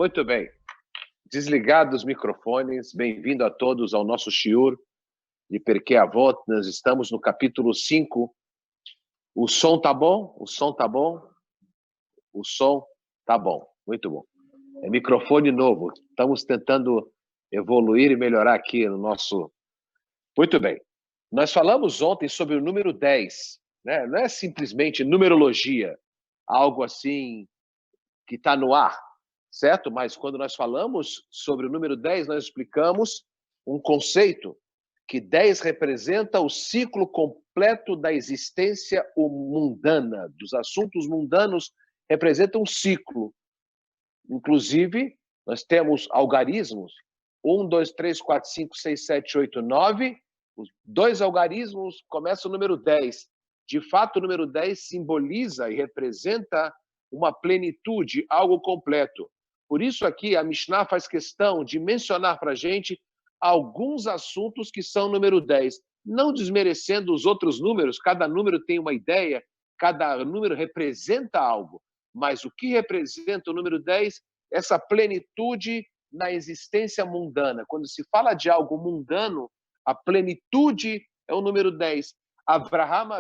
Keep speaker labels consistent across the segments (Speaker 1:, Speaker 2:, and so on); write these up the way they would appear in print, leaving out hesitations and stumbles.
Speaker 1: Muito bem. Desligados os microfones, bem-vindo a todos ao nosso shiur de Perkei Avot. Nós estamos no capítulo 5. O som tá bom? O som tá bom? O som tá bom. Muito bom. É microfone novo. Estamos tentando evoluir e melhorar aqui no nosso... Muito bem. Nós falamos ontem sobre o número 10, né? Não é simplesmente numerologia, algo assim que está no ar, certo? Mas quando nós falamos sobre o número 10, nós explicamos um conceito que 10 representa o ciclo completo da existência mundana, dos assuntos mundanos, representa um ciclo. Inclusive, nós temos algarismos, 1, 2, 3, 4, 5, 6, 7, 8, 9. Os dois algarismos começam o número 10. De fato, o número 10 simboliza e representa uma plenitude, algo completo. Por isso aqui a Mishnah faz questão de mencionar para a gente alguns assuntos que são número 10, não desmerecendo os outros números, cada número tem uma ideia, cada número representa algo, mas o que representa o número 10? Essa plenitude na existência mundana. Quando se fala de algo mundano, a plenitude é o número 10. Abraham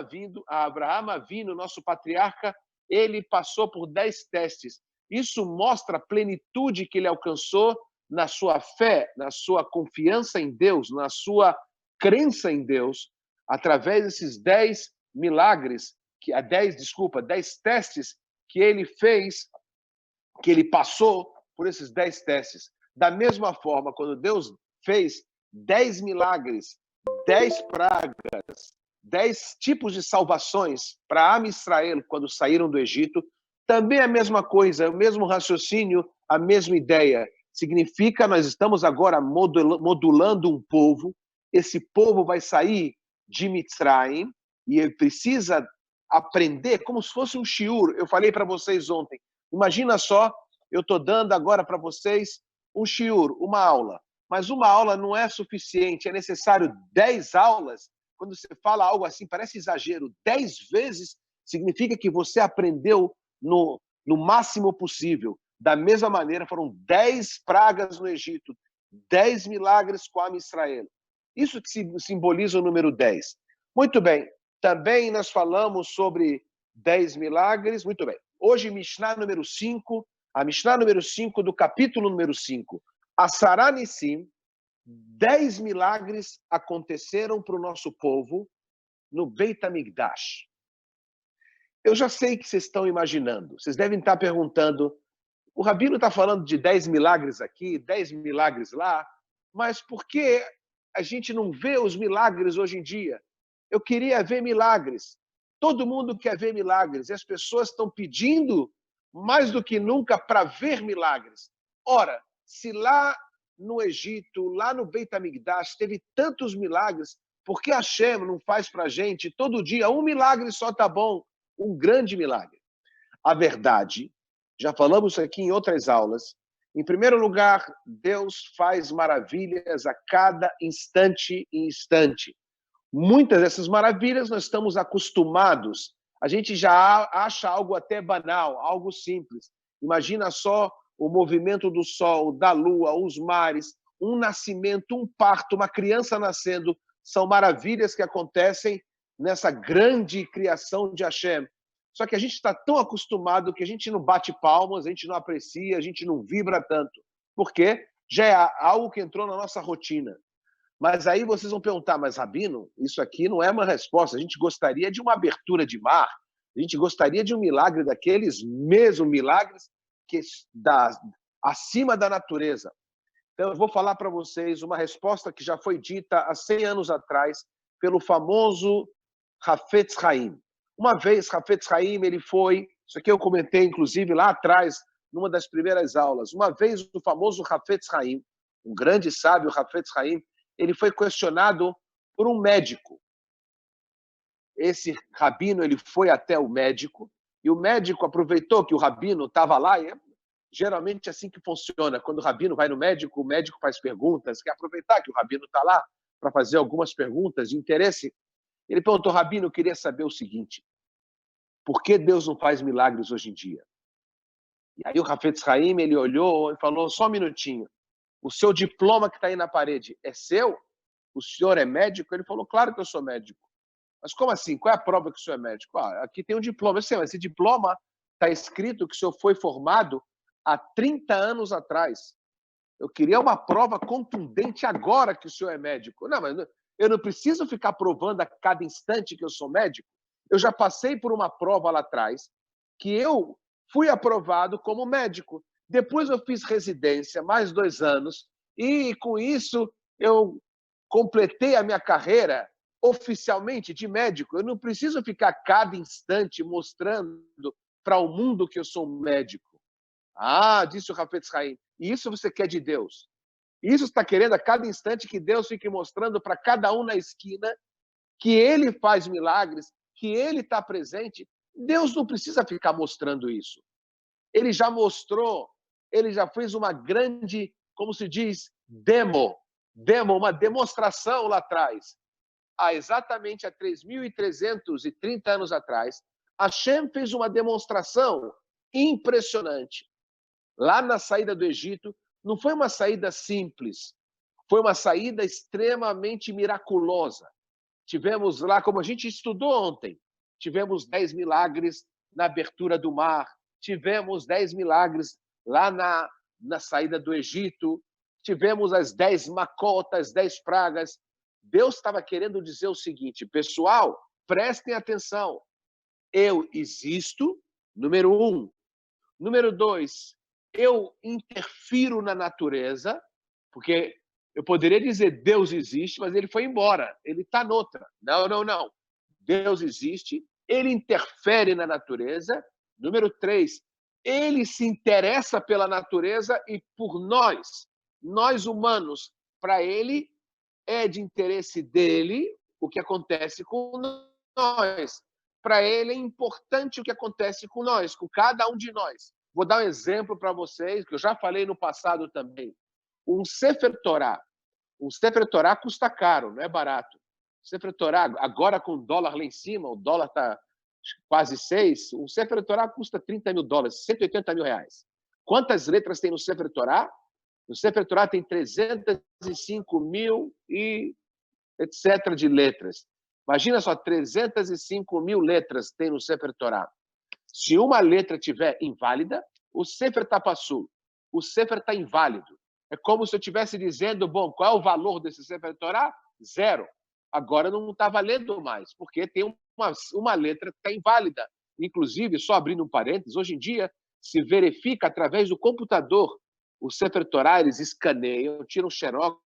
Speaker 1: Avinu, nosso patriarca, ele passou por 10 testes. Isso mostra a plenitude que ele alcançou na sua fé, na sua confiança em Deus, na sua crença em Deus, através desses 10 milagres, 10 testes que ele fez, que ele passou por esses 10 testes. Da mesma forma, quando Deus fez 10 milagres, 10 pragas, 10 tipos de salvações para Am Israel quando saíram do Egito, também é a mesma coisa, é o mesmo raciocínio, a mesma ideia. Significa, nós estamos agora modulando um povo, esse povo vai sair de Mitzrayim e ele precisa aprender como se fosse um shiur. Eu falei para vocês ontem, imagina só, eu estou dando agora para vocês um shiur, uma aula, mas uma aula não é suficiente, é necessário 10 aulas. Quando você fala algo assim, parece exagero, 10 vezes significa que você aprendeu no máximo possível. Da mesma maneira, foram 10 pragas no Egito, 10 milagres com Am Israel. Isso que simboliza o número 10. Muito bem, também nós falamos sobre 10 milagres. Muito bem. Hoje, Mishnah número 5, a Mishnah número 5 do capítulo número 5. Asará Nissim, 10 milagres aconteceram para o nosso povo no Beit HaMikdash. Eu já sei que vocês estão imaginando. Vocês devem estar perguntando, o Rabino está falando de 10 milagres aqui, 10 milagres lá, mas por que a gente não vê os milagres hoje em dia? Eu queria ver milagres. Todo mundo quer ver milagres. E as pessoas estão pedindo mais do que nunca para ver milagres. Ora, se lá no Egito, lá no Beit HaMikdash, teve tantos milagres, por que Hashem não faz para a gente todo dia um milagre só está bom? Um grande milagre. A verdade, já falamos aqui em outras aulas, em primeiro lugar, Deus faz maravilhas a cada instante e instante. Muitas dessas maravilhas nós estamos acostumados, a gente já acha algo até banal, algo simples. Imagina só o movimento do sol, da lua, os mares, um nascimento, um parto, uma criança nascendo, são maravilhas que acontecem nessa grande criação de Hashem. Só que a gente está tão acostumado que a gente não bate palmas, a gente não aprecia, a gente não vibra tanto. Por quê? Já é algo que entrou na nossa rotina. Mas aí vocês vão perguntar, mas Rabino, isso aqui não é uma resposta. A gente gostaria de uma abertura de mar, a gente gostaria de um milagre daqueles mesmos milagres que acima da natureza. Então eu vou falar para vocês uma resposta que já foi dita há 100 anos atrás pelo famoso Hafetz Haim. Uma vez, Hafetz Haim, ele foi, isso aqui eu comentei inclusive lá atrás, numa das primeiras aulas, uma vez o famoso Hafetz Haim, um grande sábio, Hafetz Haim, ele foi questionado por um médico. Esse rabino, ele foi até o médico, e o médico aproveitou que o rabino estava lá, e é geralmente assim que funciona, quando o rabino vai no médico, o médico faz perguntas, quer aproveitar que o rabino está lá para fazer algumas perguntas de interesse. Ele perguntou, rabino, eu queria saber o seguinte, por que Deus não faz milagres hoje em dia? E aí o Hafetz Haim, ele olhou e falou, só um minutinho, o seu diploma que está aí na parede é seu? O senhor é médico? Ele falou, claro que eu sou médico. Mas como assim? Qual é a prova que o senhor é médico? Ah, aqui tem um diploma. Eu sei, mas esse diploma está escrito que o senhor foi formado há 30 anos atrás. Eu queria uma prova contundente agora que o senhor é médico. Não, mas eu não preciso ficar provando a cada instante que eu sou médico. Eu já passei por uma prova lá atrás que eu fui aprovado como médico. Depois eu fiz residência, mais 2 anos, e com isso eu completei a minha carreira oficialmente de médico. Eu não preciso ficar a cada instante mostrando para o mundo que eu sou um médico. Ah, disse o Hafetz Haim, e isso você quer de Deus? Isso está querendo a cada instante que Deus fique mostrando para cada um na esquina que Ele faz milagres, que Ele está presente. Deus não precisa ficar mostrando isso. Ele já mostrou, Ele já fez uma grande, como se diz, uma demonstração lá atrás. Exatamente há 3.330 anos atrás, Hashem fez uma demonstração impressionante. Lá na saída do Egito, não foi uma saída simples, foi uma saída extremamente miraculosa. Tivemos lá, como a gente estudou ontem, tivemos 10 milagres na abertura do mar, tivemos 10 milagres lá na saída do Egito, tivemos as 10 macotas, 10 pragas. Deus estava querendo dizer o seguinte, pessoal, prestem atenção, eu existo, número 1. Número 2, eu interfiro na natureza, porque eu poderia dizer Deus existe, mas ele foi embora, ele está noutra. Não, não, não. Deus existe, ele interfere na natureza. Número 3, ele se interessa pela natureza e por nós humanos, para ele é de interesse dele o que acontece com nós. Para ele é importante o que acontece com nós, com cada um de nós. Vou dar um exemplo para vocês, que eu já falei no passado também. Um Sefer Torah. Um Sefer Torah custa caro, não é barato. Sefer Torah, agora com o dólar lá em cima, o dólar está quase 6, um Sefer Torah custa $30.000, R$180.000. Quantas letras tem no Sefer Torah? No Sefer Torah tem 305 mil e etc. de letras. Imagina só, 305 mil letras tem no Sefer Torah. Se uma letra estiver inválida, o Sefer está passul. O Sefer está inválido. É como se eu estivesse dizendo, bom, qual é o valor desse Sefer Torah? 0. Agora não está valendo mais, porque tem uma letra que está inválida. Inclusive, só abrindo um parênteses, hoje em dia se verifica através do computador o Sefer Torah, eles escaneiam, tiram xerox,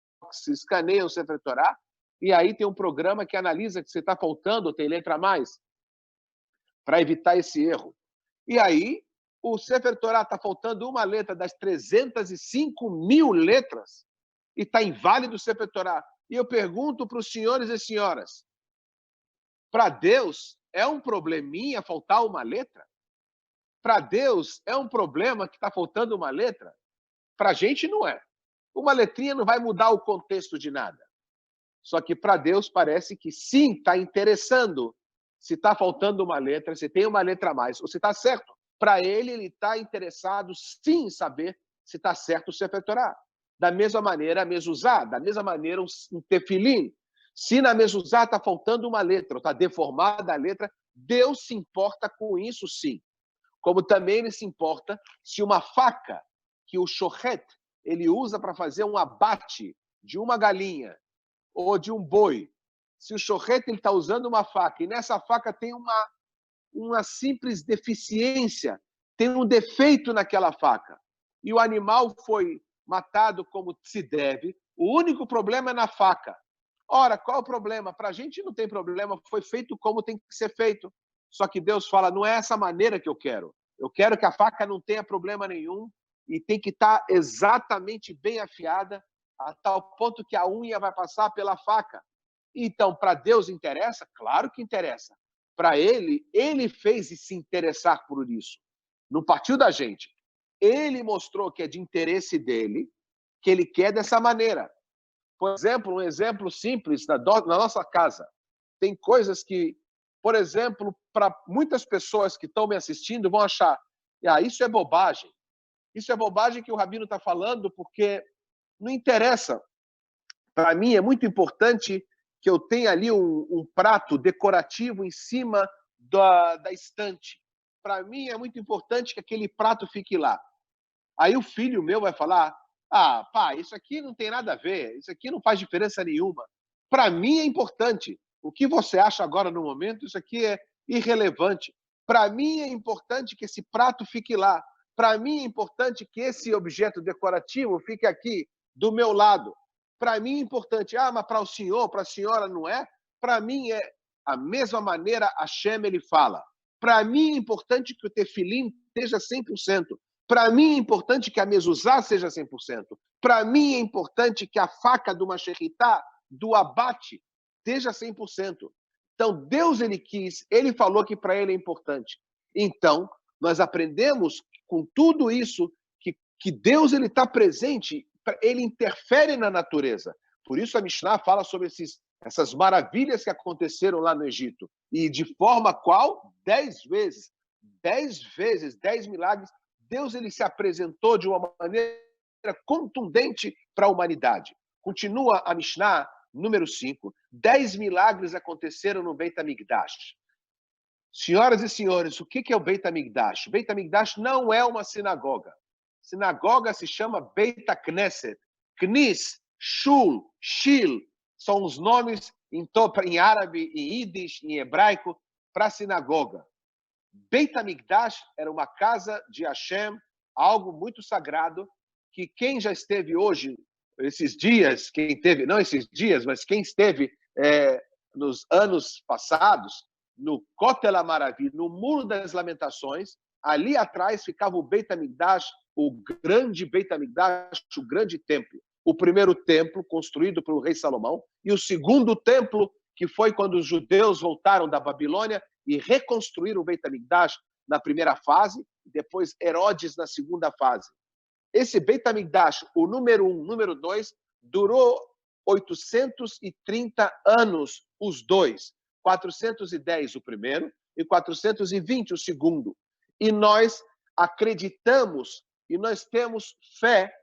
Speaker 1: escaneiam o Sefer Torah, e aí tem um programa que analisa que você está faltando ou tem letra a mais, para evitar esse erro. E aí, o Sefer Torah está faltando uma letra das 305 mil letras e está inválido o Sefer Torah. E eu pergunto para os senhores e senhoras, para Deus é um probleminha faltar uma letra? Para Deus é um problema que está faltando uma letra? Para a gente não é. Uma letrinha não vai mudar o contexto de nada. Só que para Deus parece que sim, está interessando se está faltando uma letra, se tem uma letra a mais, ou se está certo. Para ele está interessado sim em saber se está certo o Sefer Torah. Da mesma maneira, a mezuzá, da mesma maneira, um tefilim. Se na mezuzá está faltando uma letra, ou está deformada a letra, Deus se importa com isso sim. Como também ele se importa se uma faca que o shochet ele usa para fazer um abate de uma galinha ou de um boi, se o shochet está usando uma faca e nessa faca tem uma simples deficiência, tem um defeito naquela faca, e o animal foi matado como se deve, o único problema é na faca. Ora, qual é o problema? Para a gente não tem problema, foi feito como tem que ser feito. Só que Deus fala, não é essa maneira que eu quero. Eu quero que a faca não tenha problema nenhum e tem que estar exatamente bem afiada, a tal ponto que a unha vai passar pela faca. Então, para Deus interessa? Claro que interessa. Para ele fez se interessar por isso. Não partiu da gente. Ele mostrou que é de interesse dele, que ele quer dessa maneira. Por exemplo, um exemplo simples na nossa casa. Tem coisas que, por exemplo, para muitas pessoas que estão me assistindo, vão achar, isso é bobagem. isso é bobagem que o Rabino está falando, porque não interessa. Para mim, é muito importante que eu tenha ali um prato decorativo em cima da estante. Para mim, é muito importante que aquele prato fique lá. Aí o filho meu vai falar: ah, pai, isso aqui não tem nada a ver, isso aqui não faz diferença nenhuma. Para mim é importante. O que você acha agora no momento, isso aqui é irrelevante. Para mim é importante que esse prato fique lá. Para mim é importante que esse objeto decorativo fique aqui, do meu lado. Para mim é importante. Ah, mas para o senhor, para a senhora não é? Para mim é a mesma maneira a Hashem ele fala. Para mim é importante que o tefilim esteja 100%. Para mim é importante que a mezuzá seja 100%. Para mim é importante que a faca do machechetá, do abate, seja 100%. Então, Deus, ele quis, ele falou que para ele é importante. Então, nós aprendemos com tudo isso que Deus ele está presente, ele interfere na natureza. Por isso a Mishnah fala sobre essas maravilhas que aconteceram lá no Egito. E de forma qual? 10 vezes. 10 vezes, 10 milagres. Deus ele se apresentou de uma maneira contundente para a humanidade. Continua a Mishnah, número 5. 10 milagres aconteceram no Beit HaMikdash. Senhoras e senhores, o que é o Beit HaMikdash? O Beit HaMikdash não é uma sinagoga. Sinagoga se chama Beit HaKnesset. Knis, Shul, Shil, são os nomes em árabe, em Yiddish, em hebraico, para sinagoga. Beit HaMikdash era uma casa de Hashem, algo muito sagrado, que quem já esteve hoje, esses dias, quem teve, não esses dias, mas quem esteve nos anos passados, no Kotel HaMaravi, no Muro das Lamentações, ali atrás ficava o Beit HaMikdash, o grande Beit HaMikdash, o grande templo. O primeiro templo construído pelo rei Salomão e o segundo templo que foi quando os judeus voltaram da Babilônia e reconstruíram o Beit HaMikdash na primeira fase, e depois Herodes na segunda fase. Esse Beit HaMikdash, o número 1, número 2, durou 830 anos, os dois. 410 o primeiro e 420 o segundo. E nós acreditamos e nós temos fé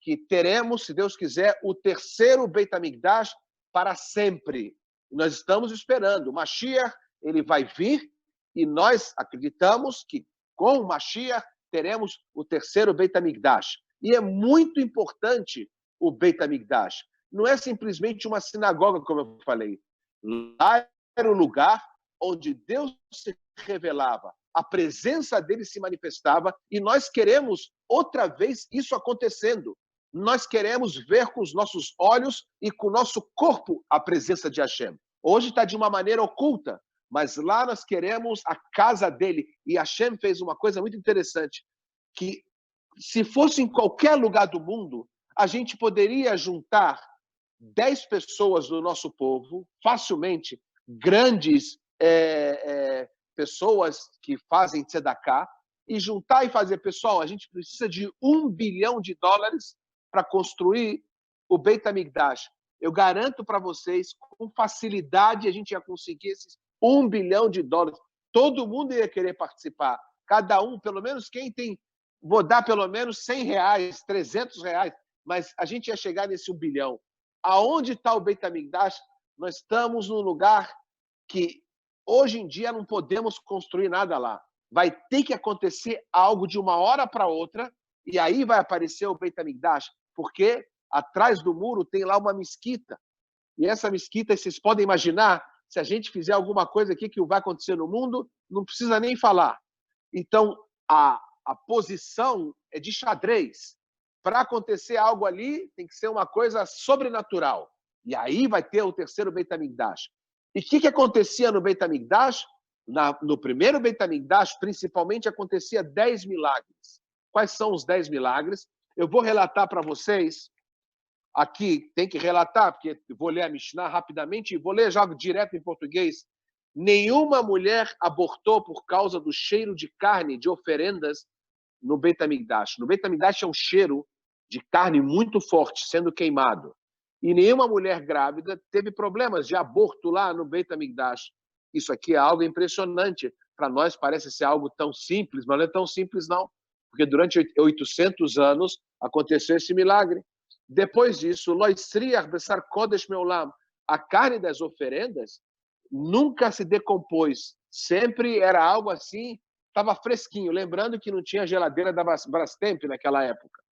Speaker 1: que teremos, se Deus quiser, o terceiro Beit HaMikdash para sempre. Nós estamos esperando. O Mashiach, ele vai vir e nós acreditamos que com o Mashiach teremos o terceiro Beit HaMikdash. E é muito importante o Beit HaMikdash. Não é simplesmente uma sinagoga, como eu falei. Lá era o lugar onde Deus se revelava, a presença dele se manifestava, e nós queremos outra vez isso acontecendo. Nós queremos ver com os nossos olhos e com o nosso corpo a presença de Hashem. Hoje está de uma maneira oculta, mas lá nós queremos a casa dele. E Hashem fez uma coisa muito interessante, que se fosse em qualquer lugar do mundo, a gente poderia juntar 10 pessoas do nosso povo, facilmente, grandes pessoas que fazem tzedakah, e juntar e fazer, pessoal, a gente precisa de $1 bilhão para construir o Beit HaMikdash. Eu garanto para vocês, com facilidade, a gente ia conseguir esses $1 bilhão. Todo mundo ia querer participar. Cada um, pelo menos quem tem, vou dar pelo menos R$100, R$300, mas a gente ia chegar nesse $1 bilhão. Aonde está o Beit HaMikdash? Nós estamos num lugar que hoje em dia não podemos construir nada lá. Vai ter que acontecer algo de uma hora para outra, e aí vai aparecer o Beit HaMikdash, porque atrás do muro tem lá uma mesquita. E essa mesquita, vocês podem imaginar, se a gente fizer alguma coisa aqui que vai acontecer no mundo, não precisa nem falar. Então, a posição é de xadrez. Para acontecer algo ali, tem que ser uma coisa sobrenatural. E aí vai ter o terceiro Beit HaMikdash. E o que acontecia no Beit HaMikdash? No primeiro Beit HaMikdash, principalmente, acontecia 10 milagres. Quais são os 10 milagres? Eu vou relatar para vocês. Aqui tem que relatar, porque vou ler a Mishnah rapidamente e vou ler já direto em português. Nenhuma mulher abortou por causa do cheiro de carne de oferendas no Beit HaMikdash. No Beit HaMikdash é um cheiro de carne muito forte sendo queimado. E nenhuma mulher grávida teve problemas de aborto lá no Beit HaMikdash. Isso aqui é algo impressionante. Para nós parece ser algo tão simples, mas não é tão simples, não. porque durante 800 anos aconteceu esse milagre. Depois disso, a carne das oferendas nunca se decompôs, sempre era algo assim, estava fresquinho, lembrando que não tinha geladeira da Brastemp naquela época.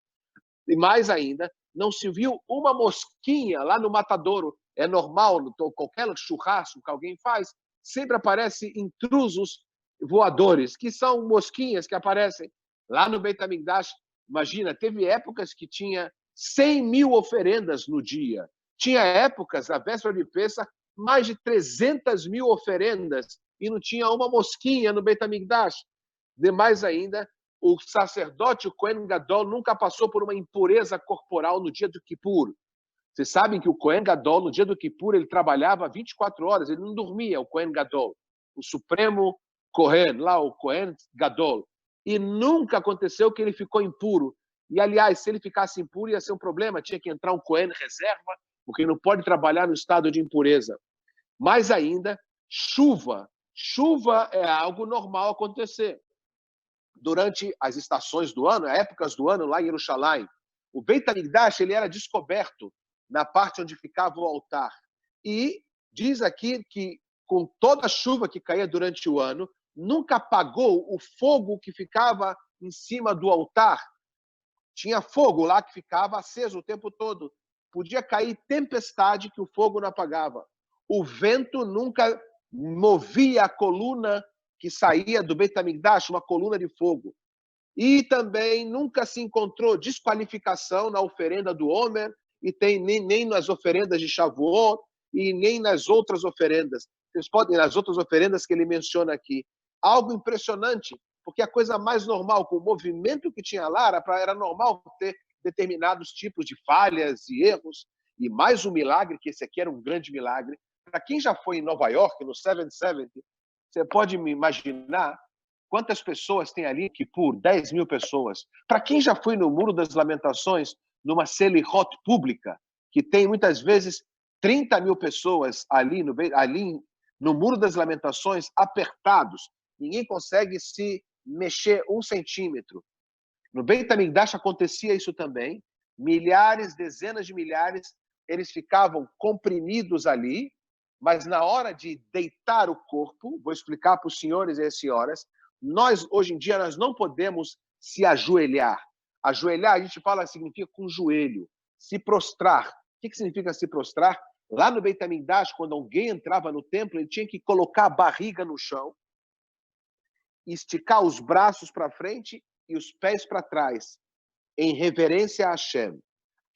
Speaker 1: E mais ainda, não se viu uma mosquinha lá no matadouro. É normal, qualquer churrasco que alguém faz, sempre aparecem intrusos voadores, que são mosquinhas que aparecem lá no Beit HaMikdash. Imagina, teve épocas que tinha 100.000 oferendas no dia. Tinha épocas, na véspera de Pêssar, mais de 300.000 oferendas e não tinha uma mosquinha no Beit HaMikdash. Demais ainda, o sacerdote, o Kohen Gadol, nunca passou por uma impureza corporal no dia do Kippur. Vocês sabem que o Kohen Gadol, no dia do Kippur, ele trabalhava 24 horas, ele não dormia, o Kohen Gadol. O supremo Kohen, lá, o Kohen Gadol. E nunca aconteceu que ele ficou impuro. E, aliás, se ele ficasse impuro, ia ser um problema, tinha que entrar um Kohen reserva, porque não pode trabalhar no estado de impureza. Mais ainda, chuva. Chuva é algo normal acontecer. Durante as estações do ano, épocas do ano, lá em Jerusalém, o Beit HaMikdash ele era descoberto na parte onde ficava o altar. E diz aqui que, com toda a chuva que caía durante o ano, nunca apagou o fogo que ficava em cima do altar. Tinha fogo lá que ficava aceso o tempo todo. Podia cair tempestade que o fogo não apagava. O vento nunca movia a coluna que saía do Beit HaMikdash, uma coluna de fogo. E também nunca se encontrou desqualificação na oferenda do Homer, e nem nas oferendas de Shavuot, e nem nas outras oferendas. Vocês podem, nas outras oferendas que ele menciona aqui. Algo impressionante, porque a coisa mais normal, com o movimento que tinha lá, era normal ter determinados tipos de falhas e erros, e mais um milagre, que esse aqui era um grande milagre. Para quem já foi em Nova York, no 770, você pode me imaginar quantas pessoas tem ali, que por 10.000 pessoas. Para quem já foi no Muro das Lamentações, numa Selichot pública, que tem muitas vezes 30.000 pessoas ali no Muro das Lamentações, apertados, ninguém consegue se mexer 1 centímetro. No Beit HaMikdash acontecia isso também. Milhares, dezenas de milhares, eles ficavam comprimidos ali, mas na hora de deitar o corpo, vou explicar para os senhores e as senhoras, hoje em dia, nós não podemos se ajoelhar. Ajoelhar, a gente fala, significa com o joelho. Se prostrar. O que significa se prostrar? Lá no Beit HaMikdash, quando alguém entrava no templo, ele tinha que colocar a barriga no chão, esticar os braços para frente e os pés para trás, em reverência a Hashem.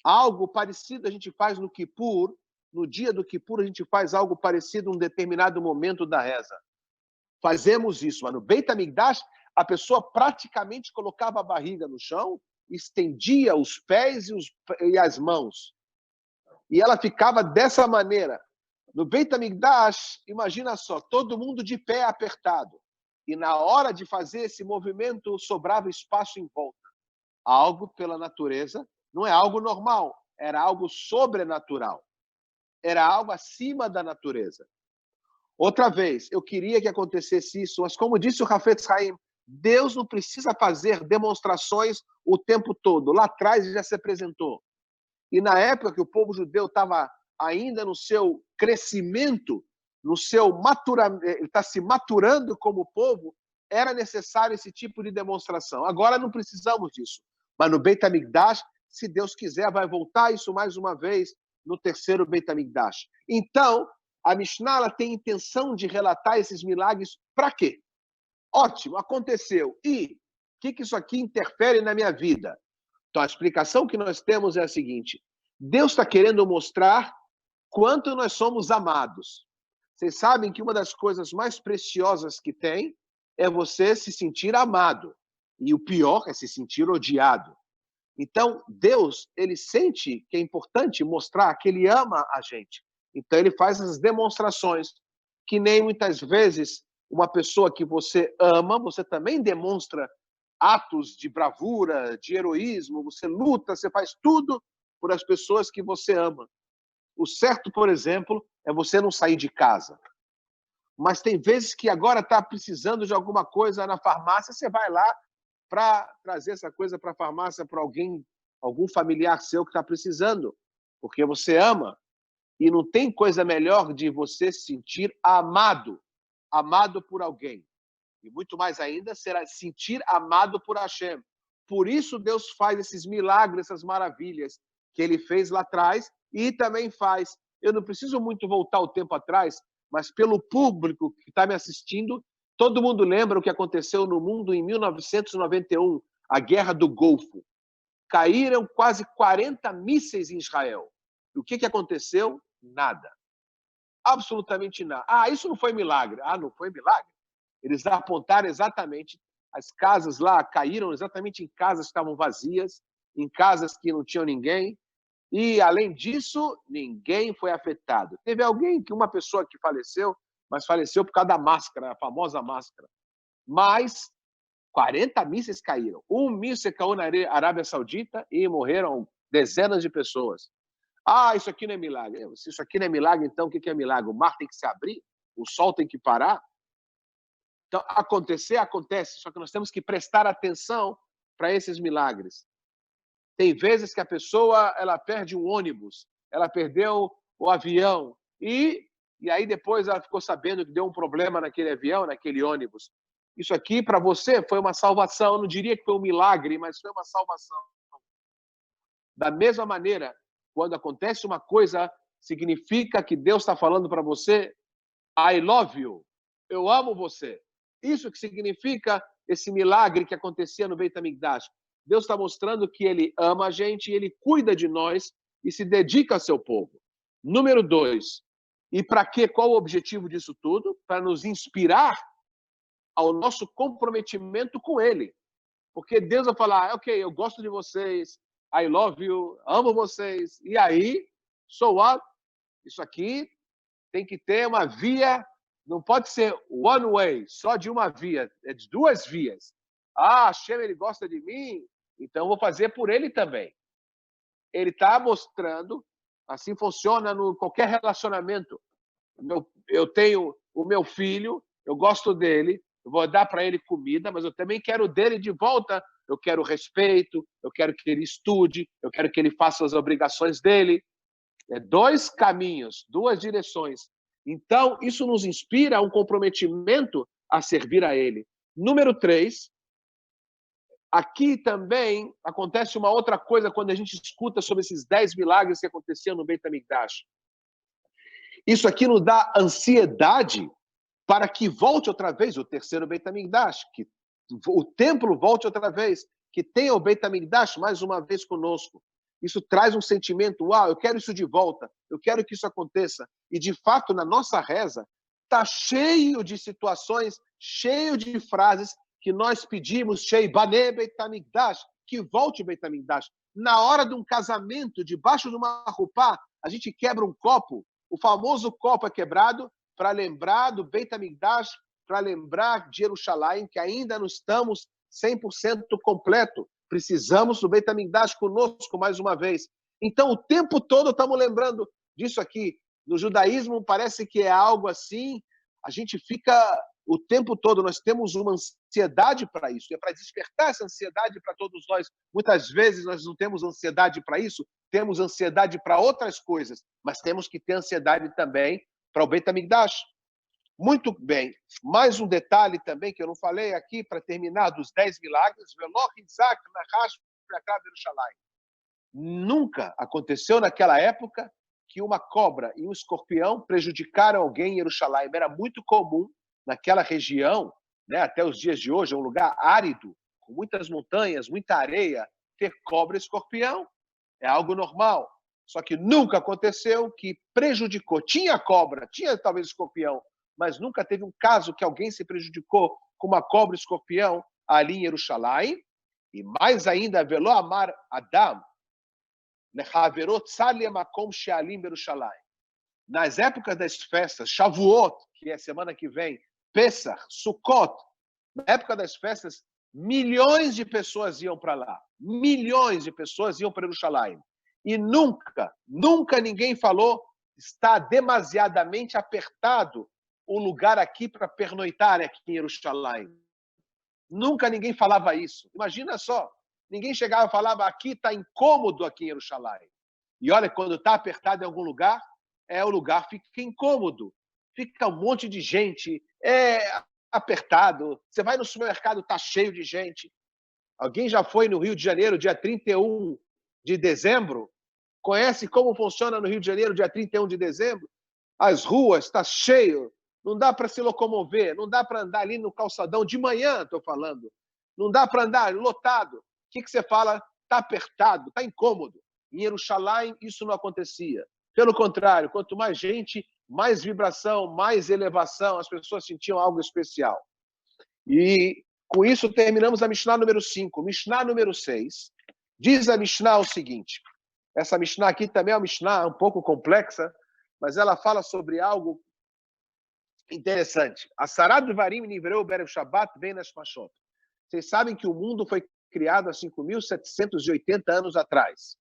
Speaker 1: Algo parecido a gente faz no Kippur. No dia do Kippur, a gente faz algo parecido em um determinado momento da reza. Fazemos isso, mas no Beit HaMikdash, a pessoa praticamente colocava a barriga no chão, estendia os pés e as mãos. E ela ficava dessa maneira. No Beit HaMikdash, imagina só, todo mundo de pé apertado. E na hora de fazer esse movimento, sobrava espaço em volta. Algo pela natureza, não é algo normal, era algo sobrenatural. Era algo acima da natureza. Outra vez, eu queria que acontecesse isso, mas como disse o Hafetz Haim, Deus não precisa fazer demonstrações o tempo todo. Lá atrás ele já se apresentou. E na época que o povo judeu estava ainda no seu crescimento, ele está se maturando como povo, era necessário esse tipo de demonstração. Agora não precisamos disso. Mas no Beit HaMikdash, se Deus quiser, vai voltar isso mais uma vez no terceiro Beit HaMikdash. Então, a Mishnah ela tem intenção de relatar esses milagres para quê? Ótimo, aconteceu. E o que isso aqui interfere na minha vida? Então, a explicação que nós temos é a seguinte. Deus está querendo mostrar quanto nós somos amados. Vocês sabem que uma das coisas mais preciosas que tem é você se sentir amado. E o pior é se sentir odiado. Então, Deus, ele sente que é importante mostrar que ele ama a gente. Então, ele faz as demonstrações que nem muitas vezes uma pessoa que você ama, você também demonstra atos de bravura, de heroísmo, você luta, você faz tudo por as pessoas que você ama. O certo, por exemplo, é você não sair de casa. Mas tem vezes que agora está precisando de alguma coisa na farmácia, você vai lá, para trazer essa coisa para a farmácia para alguém, algum familiar seu que está precisando, porque você ama. E não tem coisa melhor de você se sentir amado, amado por alguém. E muito mais ainda será sentir amado por Hashem. Por isso Deus faz esses milagres, essas maravilhas que ele fez lá atrás e também faz. Eu não preciso muito voltar o tempo atrás, mas pelo público que está me assistindo, todo mundo lembra o que aconteceu no mundo em 1991, a Guerra do Golfo. Caíram quase 40 mísseis em Israel. E o que aconteceu? Nada. Absolutamente nada. Ah, isso não foi milagre. Ah, não foi milagre? Eles apontaram exatamente, as casas lá caíram exatamente em casas que estavam vazias, em casas que não tinham ninguém, e, além disso, ninguém foi afetado. Teve alguém, uma pessoa que faleceu, mas faleceu por causa da máscara, a famosa máscara. Mas 40 mísseis caíram. Um míssil caiu na Arábia Saudita e morreram dezenas de pessoas. Ah, isso aqui não é milagre. Se isso aqui não é milagre, então o que é milagre? O mar tem que se abrir? O sol tem que parar? Então, acontecer, acontece, só que nós temos que prestar atenção para esses milagres. Tem vezes que a pessoa ela perde um ônibus, ela perdeu o avião, e aí depois ela ficou sabendo que deu um problema naquele avião, naquele ônibus. Isso aqui, para você, foi uma salvação. Eu não diria que foi um milagre, mas foi uma salvação. Da mesma maneira, quando acontece uma coisa, significa que Deus está falando para você, I love you, eu amo você. Isso que significa esse milagre que acontecia no Beit HaMikdash. Deus está mostrando que ele ama a gente, ele cuida de nós e se dedica ao seu povo. Número 2. E para quê? Qual o objetivo disso tudo? Para nos inspirar ao nosso comprometimento com ele. Porque Deus vai falar, ok, eu gosto de vocês, I love you, amo vocês. E aí, so what? Isso aqui tem que ter uma via, não pode ser one way, só de uma via, é de duas vias. Ah, Hashem, ele gosta de mim, então eu vou fazer por ele também. Ele está mostrando, assim funciona no qualquer relacionamento. Eu tenho o meu filho, eu gosto dele, eu vou dar para ele comida, mas eu também quero dele de volta. Eu quero respeito, eu quero que ele estude, eu quero que ele faça as obrigações dele. É dois caminhos, duas direções. Então, isso nos inspira a um comprometimento a servir a ele. Número 3, aqui também acontece uma outra coisa quando a gente escuta sobre esses 10 milagres que aconteciam no Beit HaMikdash. Isso aqui nos dá ansiedade para que volte outra vez o terceiro Beit HaMikdash, que o templo volte outra vez, que tenha o Beit HaMikdash mais uma vez conosco. Isso traz um sentimento, uau, eu quero isso de volta, eu quero que isso aconteça. E, de fato, na nossa reza, está cheio de situações, cheio de frases que nós pedimos, Sheibaneh Beit HaMikdash, que volte o Beit HaMikdash. Na hora de um casamento, debaixo de uma rupá, a gente quebra um copo, o famoso copo é quebrado para lembrar do Beit HaMikdash, para lembrar de Jerusalém, que ainda não estamos 100% completo. Precisamos do Beit HaMikdash conosco mais uma vez. Então, o tempo todo estamos lembrando disso aqui. No judaísmo, parece que é algo assim, a gente fica o tempo todo, nós temos uma ansiedade para isso. É para despertar essa ansiedade para todos nós. Muitas vezes nós não temos ansiedade para isso, temos ansiedade para outras coisas, mas temos que ter ansiedade também para o Beit HaMikdash. Muito bem. Mais um detalhe também que eu não falei aqui, para terminar, dos 10 milagres. Nunca aconteceu naquela época que uma cobra e um escorpião prejudicaram alguém em Jerusalém. Era muito comum naquela região, né, até os dias de hoje, é um lugar árido, com muitas montanhas, muita areia, ter cobra e escorpião. É algo normal. Só que nunca aconteceu que prejudicou. Tinha cobra, tinha talvez escorpião, mas nunca teve um caso que alguém se prejudicou com uma cobra e escorpião ali em Jerusalém. E mais ainda, Velo Amar Adam, Lechaverot Salemakom Shealim Jerusalém. Nas épocas das festas, Shavuot, que é a semana que vem, Pesach, Sukkot, na época das festas, milhões de pessoas iam para lá. Milhões de pessoas iam para Jerusalém. E nunca ninguém falou, está demasiadamente apertado o lugar aqui para pernoitar aqui em Jerusalém. Nunca ninguém falava isso. Imagina só, ninguém chegava e falava, aqui está incômodo aqui em Jerusalém. E olha, quando está apertado em algum lugar, o lugar fica incômodo. Fica um monte de gente, é apertado. Você vai no supermercado, está cheio de gente. Alguém já foi no Rio de Janeiro, dia 31 de dezembro? Conhece como funciona no Rio de Janeiro, dia 31 de dezembro? As ruas estão cheias, não dá para se locomover, não dá para andar ali no calçadão de manhã, estou falando. Não dá para andar lotado. O que você fala? Está apertado, está incômodo. Em Jerusalém, isso não acontecia. Pelo contrário, quanto mais gente, mais vibração, mais elevação, as pessoas sentiam algo especial. E com isso terminamos a Mishnah número 5. Mishnah número 6. Diz a Mishnah o seguinte. Essa Mishnah aqui também é uma Mishnah um pouco complexa, mas ela fala sobre algo interessante. Asarad Dvarim Nivreu Berev Shabbat Ben Ashmashot. Vocês sabem que o mundo foi criado há 5.780 anos atrás.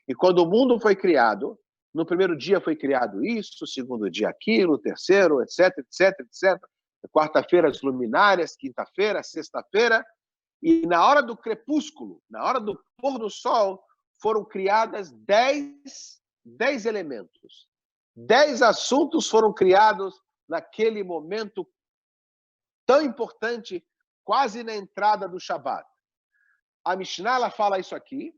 Speaker 1: E quando o mundo foi criado, no primeiro dia foi criado isso, no segundo dia aquilo, no terceiro, etc, etc, etc. Quarta-feira as luminárias, quinta-feira, sexta-feira. E na hora do crepúsculo, na hora do pôr do sol, foram criadas 10 elementos. 10 assuntos foram criados naquele momento tão importante, quase na entrada do Shabat. A Mishnah ela fala isso aqui.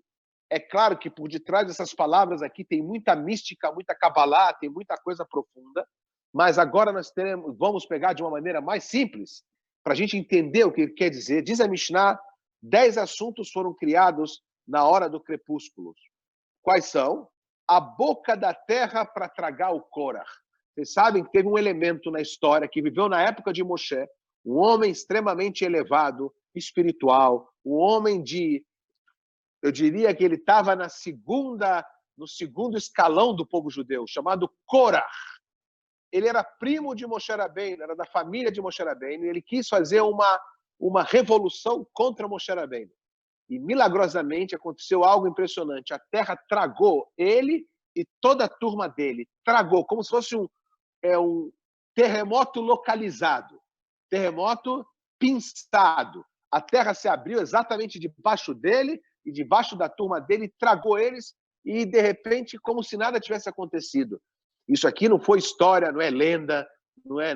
Speaker 1: É claro que por detrás dessas palavras aqui tem muita mística, muita Kabbalah, tem muita coisa profunda, mas agora vamos pegar de uma maneira mais simples, para a gente entender o que ele quer dizer. Diz a Mishnah, 10 assuntos foram criados na hora do crepúsculo. Quais são? A boca da terra para tragar o Korah. Vocês sabem que teve um elemento na história que viveu na época de Moshe, um homem extremamente elevado, espiritual, um homem eu diria que ele estava no segundo escalão do povo judeu, chamado Korah. Ele era primo de Moshe Rabbeinu, era da família de Moshe Rabbeinu, e ele quis fazer uma revolução contra Moshe Rabbeinu. E, milagrosamente, aconteceu algo impressionante. A terra tragou ele e toda a turma dele. Tragou, como se fosse um terremoto localizado, terremoto pinçado. A terra se abriu exatamente debaixo dele e debaixo da turma dele, tragou eles e, de repente, como se nada tivesse acontecido. Isso aqui não foi história, não é lenda, não é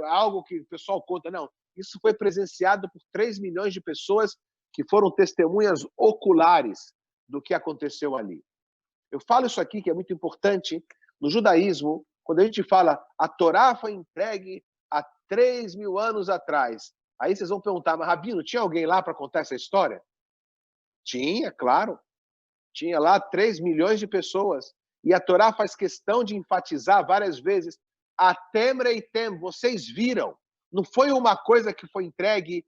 Speaker 1: algo que o pessoal conta, não. Isso foi presenciado por 3 milhões de pessoas que foram testemunhas oculares do que aconteceu ali. Eu falo isso aqui, que é muito importante. No judaísmo, quando a gente fala a Torá foi entregue há 3.000 anos atrás, aí vocês vão perguntar, mas Rabino, tinha alguém lá para contar essa história? Tinha, claro. Tinha lá 3 milhões de pessoas. E a Torá faz questão de enfatizar várias vezes, Atem reitem, vocês viram. Não foi uma coisa que foi entregue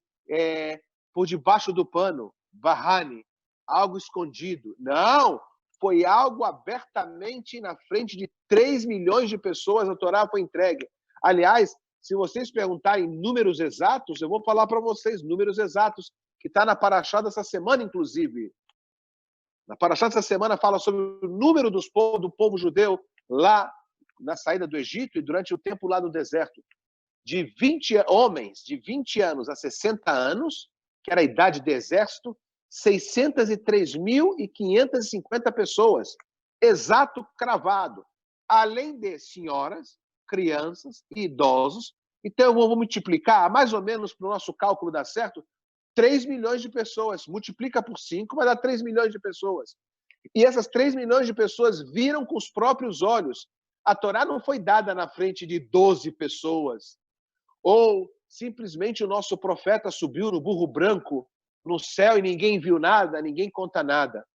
Speaker 1: por debaixo do pano, Bahani, algo escondido. Não, foi algo abertamente na frente de 3 milhões de pessoas, a Torá foi entregue. Aliás, se vocês perguntarem números exatos, eu vou falar para vocês números exatos, que está na Parashá dessa semana, inclusive. Na Parashá dessa semana fala sobre o número do povo judeu lá na saída do Egito e durante o tempo lá no deserto. De 20 homens, de 20 anos a 60 anos, que era a idade do exército, 603.550 pessoas. Exato, cravado. Além de senhoras, crianças e idosos. Então, eu vou multiplicar, mais ou menos, para o nosso cálculo dar certo, 3 milhões de pessoas. Multiplica por 5, vai dar 3 milhões de pessoas. E essas 3 milhões de pessoas viram com os próprios olhos. A Torá não foi dada na frente de 12 pessoas. Ou simplesmente o nosso profeta subiu no burro branco no céu e ninguém viu nada, ninguém conta nada.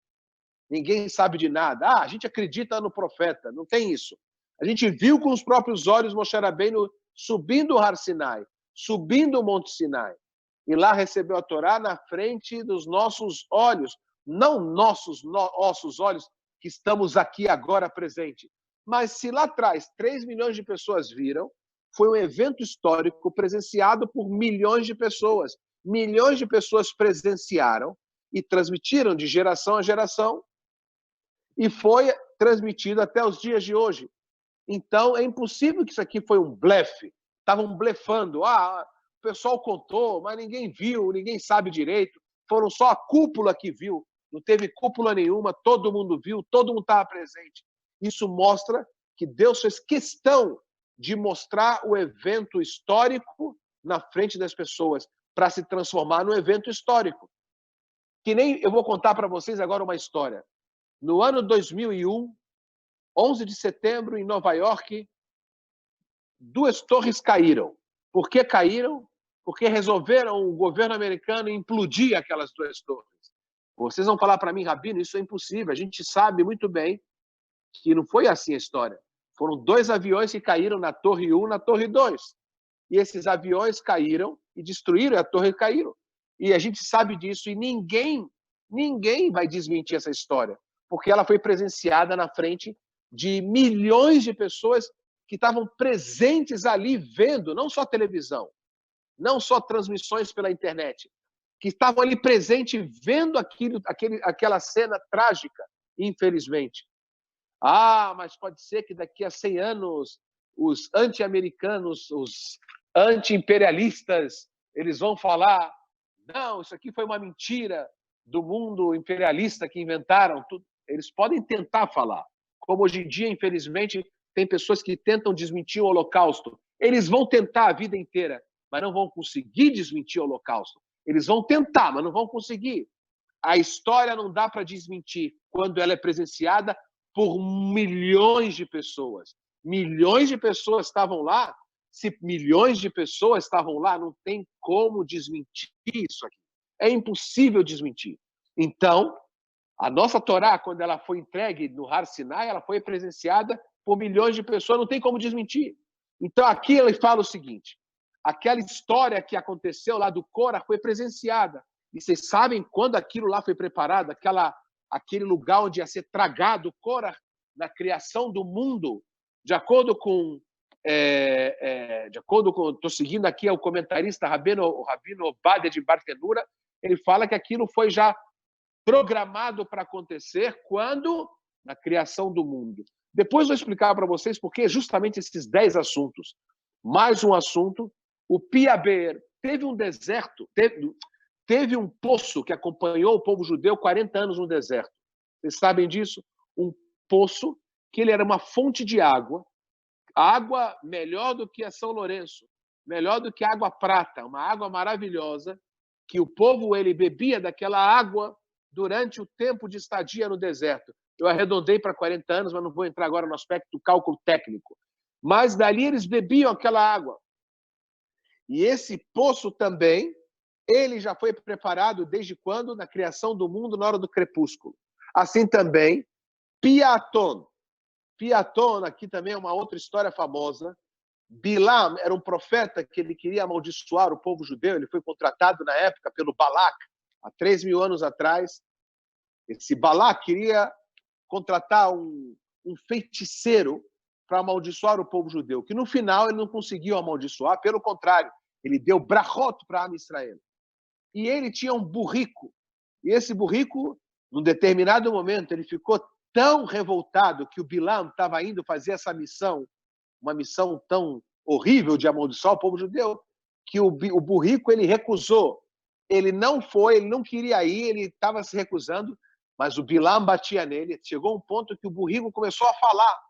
Speaker 1: Ninguém sabe de nada. A gente acredita no profeta. Não tem isso. A gente viu com os próprios olhos Moshe Rabbeinu subindo o Har Sinai, subindo o Monte Sinai. E lá recebeu a Torá na frente dos nossos olhos, não nossos olhos que estamos aqui agora presente. Mas se lá atrás 3 milhões de pessoas viram, foi um evento histórico presenciado por milhões de pessoas. Milhões de pessoas presenciaram e transmitiram de geração a geração e foi transmitido até os dias de hoje. Então, é impossível que isso aqui foi um blefe. Estavam blefando. O pessoal contou, mas ninguém viu, ninguém sabe direito. Foram só a cúpula que viu. Não teve cúpula nenhuma, todo mundo viu, todo mundo estava presente. Isso mostra que Deus fez questão de mostrar o evento histórico na frente das pessoas, para se transformar num evento histórico. Que nem eu vou contar para vocês agora uma história. No ano 2001, 11 de setembro, em Nova York, 2 torres caíram. Por que caíram? Porque resolveram, o governo americano, implodir aquelas 2 torres. Vocês vão falar para mim, Rabino, isso é impossível. A gente sabe muito bem que não foi assim a história. Foram 2 aviões que caíram na Torre 1, na Torre 2. E esses aviões caíram e destruíram, e a torre caíram. E a gente sabe disso, e ninguém vai desmentir essa história, porque ela foi presenciada na frente de milhões de pessoas que estavam presentes ali vendo, não só televisão, não só transmissões pela internet, que estavam ali presentes vendo aquela cena trágica, infelizmente. Ah, mas pode ser que daqui a 100 anos os anti-americanos, os anti-imperialistas, eles vão falar: não, isso aqui foi uma mentira do mundo imperialista que inventaram. Tudo. Eles podem tentar falar. Como hoje em dia, infelizmente, tem pessoas que tentam desmentir o Holocausto. Eles vão tentar a vida inteira, mas não vão conseguir desmentir o Holocausto. Eles vão tentar, mas não vão conseguir. A história não dá para desmentir quando ela é presenciada por milhões de pessoas. Milhões de pessoas estavam lá. Se milhões de pessoas estavam lá, não tem como desmentir isso aqui. É impossível desmentir. Então, a nossa Torá, quando ela foi entregue no Har Sinai, ela foi presenciada por milhões de pessoas, não tem como desmentir. Então, aqui ele fala o seguinte: aquela história que aconteceu lá do Cora foi presenciada. E vocês sabem quando aquilo lá foi preparado, aquele lugar onde ia ser tragado Cora na criação do mundo, de acordo com estou seguindo aqui o comentarista Rabino Obadia de Bartenura, ele fala que aquilo foi já programado para acontecer quando? Na criação do mundo. Depois vou explicar para vocês por que justamente esses 10 assuntos. Mais um assunto, o Piaber teve um deserto, teve um poço que acompanhou o povo judeu 40 anos no deserto. Vocês sabem disso? Um poço que ele era uma fonte de água melhor do que a São Lourenço, melhor do que a água prata, uma água maravilhosa, que o povo ele bebia daquela água durante o tempo de estadia no deserto. Eu arredondei para 40 anos, mas não vou entrar agora no aspecto do cálculo técnico. Mas dali eles bebiam aquela água. E esse poço também, ele já foi preparado desde quando? Na criação do mundo, na hora do crepúsculo. Assim também, Piaton, aqui também é uma outra história famosa. Bilam era um profeta que ele queria amaldiçoar o povo judeu. Ele foi contratado na época pelo Balac, há 3.000 anos atrás. Esse Balac queria contratar um feiticeiro para amaldiçoar o povo judeu, que no final ele não conseguiu amaldiçoar, pelo contrário, ele deu brachot para a Israel. E ele tinha um burrico. E esse burrico, num determinado momento, ele ficou tão revoltado que o Bilam estava indo fazer essa missão, uma missão tão horrível de amaldiçoar o povo judeu, que o burrico ele recusou. Ele não foi, ele não queria ir, ele estava se recusando, mas o Bilam batia nele. Chegou um ponto que o burrico começou a falar,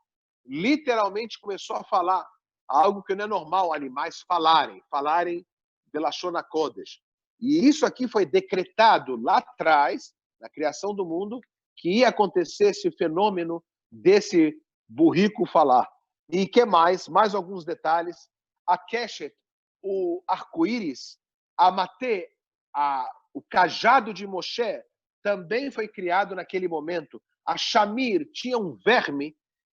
Speaker 1: literalmente começou a falar, algo que não é normal animais falarem pela Shona Kodesh. E isso aqui foi decretado lá atrás, na criação do mundo, que ia acontecer esse fenômeno desse burrico falar. E que mais? Mais alguns detalhes. A Keshet, o arco-íris, a Matê, o cajado de Moshe, também foi criado naquele momento. A Shamir tinha um verme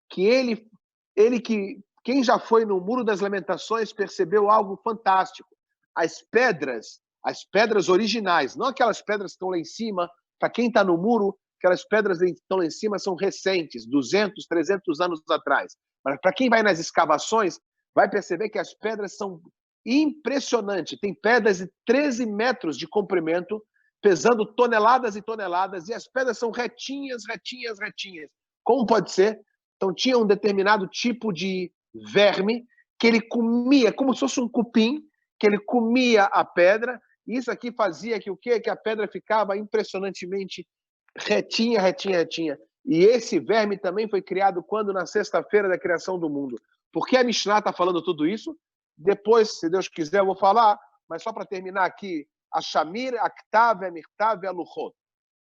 Speaker 1: que quem já foi no Muro das Lamentações percebeu algo fantástico. As pedras originais, não aquelas pedras que estão lá em cima, para quem está no muro, aquelas pedras que estão lá em cima são recentes, 200, 300 anos atrás. Mas para quem vai nas escavações, vai perceber que as pedras são impressionantes. Tem pedras de 13 metros de comprimento, pesando toneladas e toneladas, e as pedras são retinhas. Como pode ser? Então tinha um determinado tipo de verme que ele comia, como se fosse um cupim, que ele comia a pedra, e isso aqui fazia que o quê? Que a pedra ficava impressionantemente retinha, retinha, retinha. E esse verme também foi criado quando? Na sexta-feira da criação do mundo. Por que a Mishnah está falando tudo isso? Depois, se Deus quiser, eu vou falar, mas só para terminar aqui, a Shamir, a Ktav, a Mirtav e a Luchot.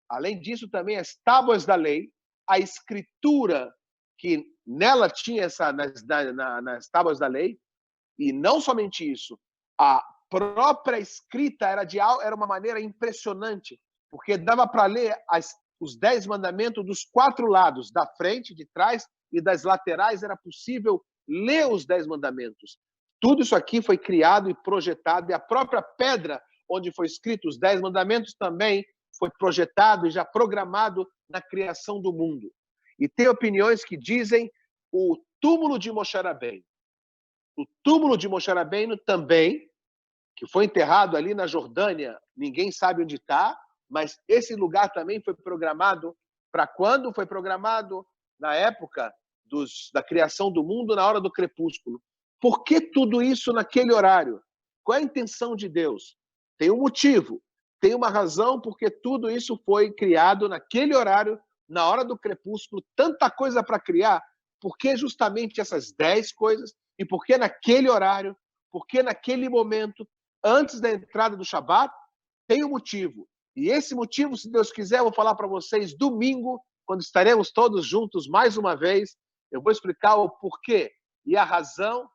Speaker 1: Além disso, também as tábuas da lei, a escritura que nela tinha nas tábuas da lei, e não somente isso, a própria escrita era uma maneira impressionante, porque dava para ler os 10 mandamentos dos 4 lados, da frente, de trás e das laterais, era possível ler os 10 mandamentos. Tudo isso aqui foi criado e projetado, e a própria pedra onde foi escrito os 10 mandamentos também foi projetado e já programado na criação do mundo. E tem opiniões que dizem o túmulo de Moshe Rabbeinu. O túmulo de Moshe Rabbeinu também, que foi enterrado ali na Jordânia, ninguém sabe onde está, mas esse lugar também foi programado para quando? Foi programado na época da criação do mundo, na hora do crepúsculo. Por que tudo isso naquele horário? Qual é a intenção de Deus? Tem um motivo, tem uma razão porque tudo isso foi criado naquele horário, na hora do crepúsculo, tanta coisa para criar. Por que justamente essas 10 coisas? E por que naquele horário? Por que naquele momento, antes da entrada do Shabat? Tem um motivo. E esse motivo, se Deus quiser, eu vou falar para vocês domingo, quando estaremos todos juntos mais uma vez. Eu vou explicar o porquê e a razão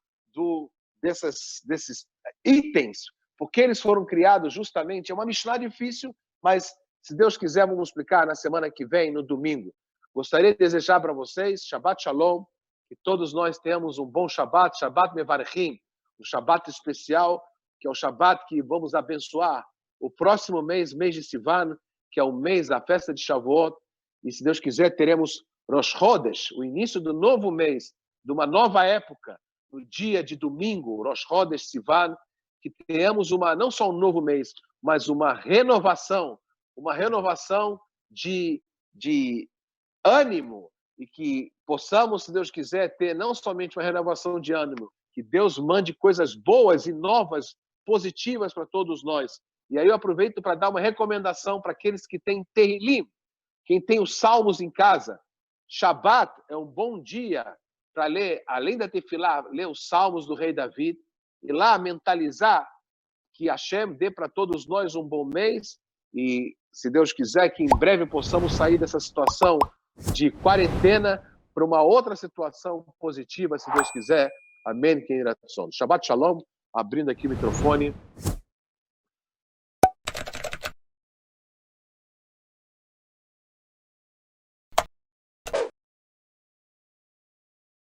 Speaker 1: desses itens, porque eles foram criados justamente. É uma Mishnah difícil, mas se Deus quiser, vamos explicar na semana que vem, no domingo. Gostaria de desejar para vocês Shabbat Shalom, que todos nós tenhamos um bom Shabbat, Shabbat Mevarchim, um Shabbat especial, que é o Shabbat que vamos abençoar o próximo mês, mês de Sivan, que é o mês da festa de Shavuot, e se Deus quiser, teremos Rosh Chodesh, o início do novo mês, de uma nova época, no dia de domingo, Rosh Chodesh Sivan, que tenhamos não só um novo mês, mas uma renovação de ânimo, e que possamos, se Deus quiser, ter não somente uma renovação de ânimo, que Deus mande coisas boas e novas, positivas para todos nós. E aí eu aproveito para dar uma recomendação para aqueles que têm Tehillim, quem tem os salmos em casa. Shabat é um bom dia para ler, além da Tefilá, ler os salmos do rei David, e lá mentalizar que Hashem dê para todos nós um bom mês, e se Deus quiser, que em breve possamos sair dessa situação de quarentena para uma outra situação positiva, se Deus quiser. Amém. Shabbat Shalom. Abrindo aqui o microfone